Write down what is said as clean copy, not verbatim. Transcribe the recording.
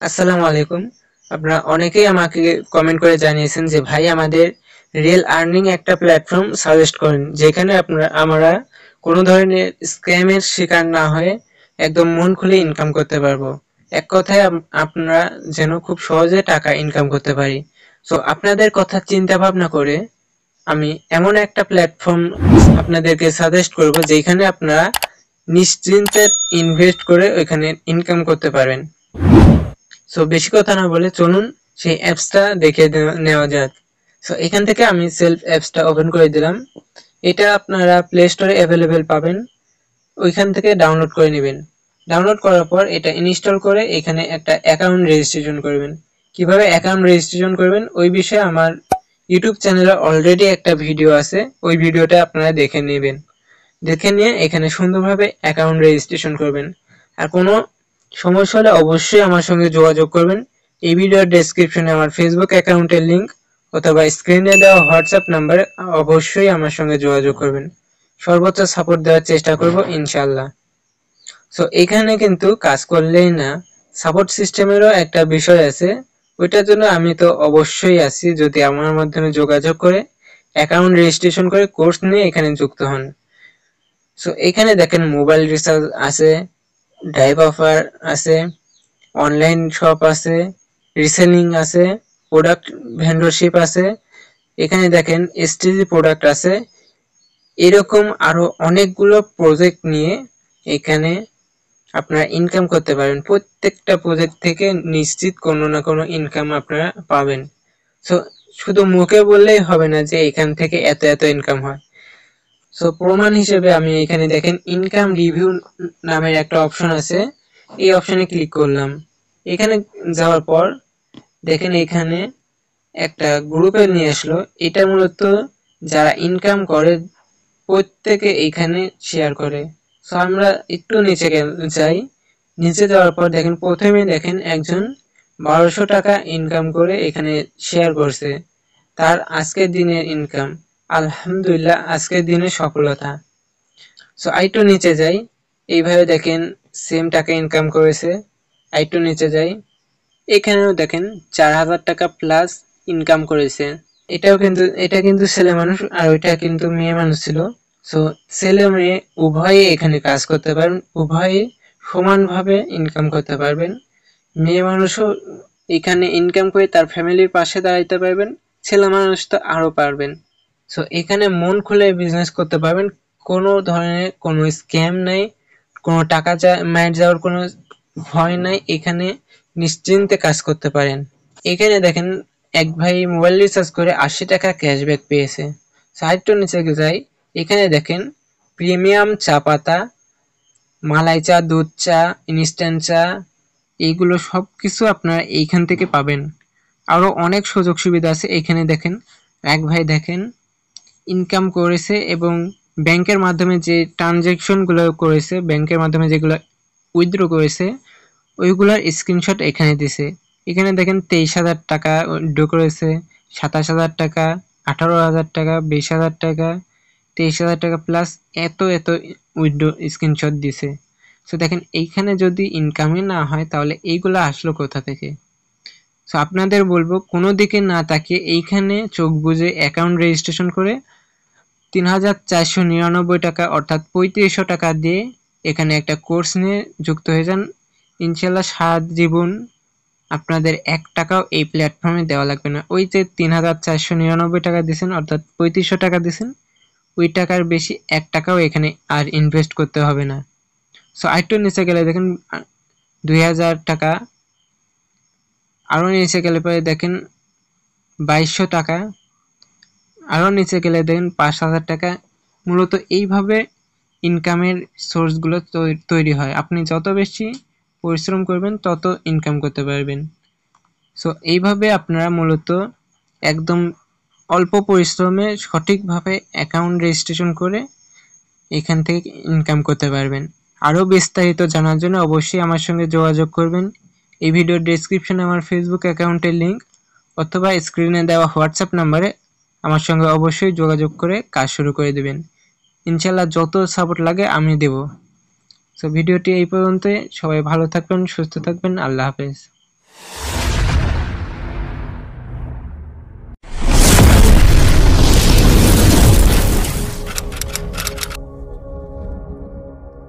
আসসালামু আলাইকুম। আপনারা অনেকেই আমাকে কমেন্ট করে জানিয়েছেন যে ভাই আমাদের রিয়েল আর্নিং একটা প্ল্যাটফর্ম সাজেস্ট করেন যেখানে আমরা কোনো ধরনের স্ক্যামের শিকার না হয়ে একদম মন খুলে ইনকাম করতে পারবো। এক কথায় আপনারা যেন খুব সহজে টাকা ইনকাম করতে পারি। সো আপনাদের কথা চিন্তা ভাবনা করে আমি এমন একটা প্ল্যাটফর্ম আপনাদেরকে সাজেস্ট করব যেখানে আপনারা নিশ্চিন্তে ইনভেস্ট করে ওইখানে ইনকাম করতে পারবেন। সো বেশি কথা না বলে চলুন সেই অ্যাপসটা দেখে নেওয়া যাক। সো এখান থেকে আমি সেলফ অ্যাপসটা ওপেন করে দিলাম। এটা আপনারা প্লে স্টোরে অ্যাভেলেবেল পাবেন, ওইখান থেকে ডাউনলোড করে নেবেন। ডাউনলোড করার পর এটা ইনস্টল করে এখানে একটা অ্যাকাউন্ট রেজিস্ট্রেশন করবেন। কিভাবে অ্যাকাউন্ট রেজিস্ট্রেশন করবেন ওই বিষয়ে আমার ইউটিউব চ্যানেলে অলরেডি একটা ভিডিও আছে, ওই ভিডিওটা আপনারা দেখে নেবেন। দেখে নিয়ে এখানে সুন্দরভাবে অ্যাকাউন্ট রেজিস্ট্রেশন করবেন। আর কোনো সমস্যা হলে অবশ্যই আমার সঙ্গে যোগাযোগ করবেন। এই ভিডিওর ডেসক্রিপশনে আমার ফেসবুক অ্যাকাউন্টের লিংক অথবা স্ক্রিনে দেওয়া হোয়াটসঅ্যাপ নাম্বারে অবশ্যই আমার সঙ্গে যোগাযোগ করবেন। সর্বোচ্চ সাপোর্ট দেওয়ার চেষ্টা করব ইনশাআল্লাহ। সো এখানে কিন্তু কাজ করলেই না, সাপোর্ট সিস্টেমেরও একটা বিষয় আছে। ওইটার জন্য আমি তো অবশ্যই আছি যদি আমার মাধ্যমে যোগাযোগ করে অ্যাকাউন্ট রেজিস্ট্রেশন করে কোর্স নিয়ে এখানে যুক্ত হন। সো এখানে দেখেন মোবাইল রিচার্জ আছে, ড্রাইভ অফার আছে, অনলাইন শপ আছে, রিসেলিং আছে, প্রোডাক্ট ভেন্ডরশিপ আছে, এখানে দেখেন এসটিজি প্রোডাক্ট আছে। এরকম আরো অনেকগুলো প্রজেক্ট নিয়ে এখানে আপনারা ইনকাম করতে পারবেন। প্রত্যেকটা প্রজেক্ট থেকে নিশ্চিত কোনো না কোনো ইনকাম আপনারা পাবেন। সো শুধু মুখে বললেই হবে না যে এখান থেকে এত এত ইনকাম হয়। সো প্রমাণ হিসেবে আমি এখানে দেখেন ইনকাম রিভিউ নামের একটা অপশন আছে, এই অপশনে ক্লিক করলাম। এখানে যাওয়ার পর দেখেন এখানে একটা গ্রুপে নিয়ে আসলো। এটা মূলত যারা ইনকাম করে প্রত্যেকে এখানে শেয়ার করে। সো আমরা একটু নিচে যাই। নিচে যাওয়ার পর দেখেন প্রথমে দেখেন একজন 1200 টাকা ইনকাম করে এখানে শেয়ার করছে, তার আজকের দিনের ইনকাম। আলহামদুলিল্লাহ, আজকের দিনের সফলতা। সো আইটু নিচে যাই, এইভাবে দেখেন সেম টাকা ইনকাম করেছে। আইটু নিচে যাই, এখানেও দেখেন 4000 টাকা প্লাস ইনকাম করেছে। এটা কিন্তু ছেলে মানুষ আর ওইটা কিন্তু মেয়ে মানুষ ছিল। সো ছেলে মেয়ে উভয়ে এখানে কাজ করতে পারবেন, উভয়ে সমানভাবে ইনকাম করতে পারবেন। মেয়ে মানুষও এখানে ইনকাম করে তার ফ্যামিলির পাশে দাঁড়াইতে পারবেন, ছেলে মানুষ তো আরো পারবেন। সো এখানে মন খুলে বিজনেস করতে পারবেন, কোনো ধরনের কোনো স্ক্যাম নাই, কোনো টাকা মাইর যাওয়ার কোনো ভয় নাই। এখানে নিশ্চিন্তে কাজ করতে পারেন। এখানে দেখেন এক ভাই মোবাইল রিচার্জ করে 80 টাকা ক্যাশব্যাক পেয়েছে। সাইডটা নিচে যাই, এখানে দেখেন প্রিমিয়াম চা পাতা, মালাই চা, দুধ চা, ইনস্ট্যান্ট চা, এইগুলো সবকিছু আপনারা এইখান থেকে পাবেন। আরো অনেক সুযোগ সুবিধা আছে। এখানে দেখেন এক ভাই দেখেন ইনকাম করেছে এবং ব্যাংকের মাধ্যমে যে ট্রানজ্যাকশন গুলো করেছে, ব্যাংকের মাধ্যমে যেগুলো উইথড্র করেছে ওইগুলোর স্ক্রিনশট এখানে দিছে। এখানে দেখেন 23,000 টাকা উইথড্র করেছে, 27,000 টাকা, 18,000 টাকা, 20,000 টাকা, 23,000 টাকা প্লাস এত এত উইথড্র স্ক্রিনশট দিছে। সো দেখেন এইখানে যদি ইনকামই না হয় তাহলে এইগুলো আসলো কোথা থেকে? সো আপনাদের বলবো কোনো দিকে না তাকিয়ে এইখানে চোখ বুজে অ্যাকাউন্ট রেজিস্ট্রেশন করে 3,499 টাকা অর্থাৎ 3500 টাকা দিয়ে এখানে একটা কোর্স নিয়ে যুক্ত হয়ে যান। ইনশাল্লাহ সারা জীবন আপনাদের 1 টাকাও এই প্ল্যাটফর্মে দেওয়া লাগবে না। ওই যে 3,499 টাকা দিয়েছেন অর্থাৎ 3500 টাকা দিয়েছেন, ওই টাকার বেশি 1 টাকাও এখানে আর ইনভেস্ট করতে হবে না। সো আরেকটু নিচে গেলে দেখেন 2,000 টাকা, আরো নিচে গেলে পরে দেখেন 2,200 টাকা, আরো নিচে গেলে দেখেন 5,000 টাকা। মূলত এইভাবে ইনকামের সোর্সগুলো তৈরি হয়। আপনি যত বেশি পরিশ্রম করবেন তত ইনকাম করতে পারবেন। সো এইভাবে আপনারা মূলত একদম অল্প পরিশ্রমে সঠিকভাবে অ্যাকাউন্ট রেজিস্ট্রেশন করে এখান থেকে ইনকাম করতে পারবেন। আরও বিস্তারিত জানার জন্য অবশ্যই আমার সঙ্গে যোগাযোগ করবেন। এই ভিডিওর ডেসক্রিপশনে আমার ফেসবুক অ্যাকাউন্টের লিঙ্ক অথবা স্ক্রিনে দেওয়া হোয়াটসঅ্যাপ নাম্বারে আমার সঙ্গে অবশ্যই যোগাযোগ করে কাজ শুরু করে দেবেন। ইনশাল্লাহ যত সাপোর্ট লাগে আমি দেব। সো ভিডিওটি এই পর্যন্তই। সবাই ভালো থাকবেন, সুস্থ থাকবেন। আল্লাহ হাফেজ।